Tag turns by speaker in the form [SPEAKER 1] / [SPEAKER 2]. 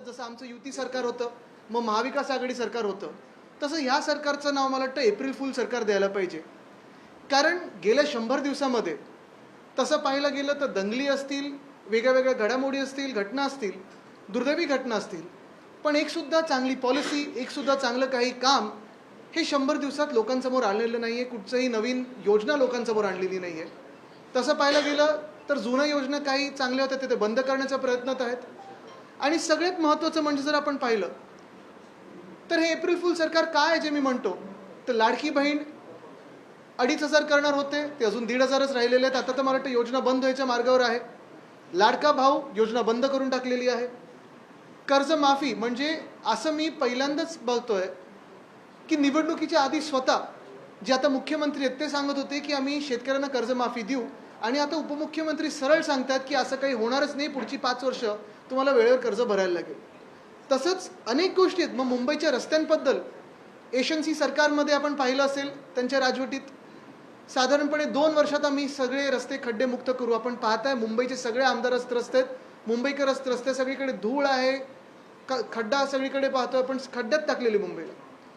[SPEAKER 1] जसं आमचं युती सरकार होतं, मग महाविकास आघाडी सरकार होतं, तसं ह्या सरकारचं नाव मला वाटतं एप्रिल फुल सरकार द्यायला पाहिजे. कारण गेल्या 100 दिवसामध्ये तसं पाहायला गेलं तर दंगली असतील, वेगळ्या घडामोडी असतील, घटना असतील, दुर्दैवी घटना असतील, पण एकसुद्धा चांगली पॉलिसी, एकसुद्धा चांगलं काही काम हे 100 दिवसात लोकांसमोर आलेलं नाही आहे. कुठचंही नवीन योजना लोकांसमोर आणलेली नाही आहे. तसं पाहायला गेलं तर जुन्या योजना काही चांगल्या होत्या ते बंद करण्याचा प्रयत्नात आहेत. आणि सगळ्यात महत्त्वाचं म्हणजे जर आपण पाहिलं तर हे एप्रिल फुल सरकार काय आहे जे मी म्हणतो, तर लाडकी बहीण 2,500 करणार होते, ते अजून 1,500च राहिलेले आहेत. आता तर मला वाटतं योजना बंद व्हायच्या मार्गावर आहे. लाडका भाऊ योजना बंद करून टाकलेली आहे. कर्जमाफी म्हणजे असं मी पहिल्यांदाच बघतोय की निवडणुकीच्या आधी स्वतः जे आता मुख्यमंत्री आहेत ते सांगत होते की आम्ही शेतकऱ्यांना कर्जमाफी देऊ, आणि आता उपमुख्यमंत्री सरळ सांगतात की असं काही होणारच नाही, पुढची 5 वर्ष तुम्हाला वेळेवर कर्ज भरायला लागेल. तसंच अनेक गोष्टी आहेत. मग मुंबईच्या रस्त्यांबद्दल एशनसी सरकारमध्ये आपण पाहिलं असेल, त्यांच्या राजवटीत साधारणपणे 2 वर्षात आम्ही सगळे रस्ते खड्डेमुक्त करू. आपण पाहताय मुंबईचे सगळे आमदार रस्ते आहेत, मुंबईकर रस्ते सगळीकडे धूळ आहे, खड्डा सगळीकडे पाहतोय आपण, खड्ड्यात टाकलेली मुंबईला.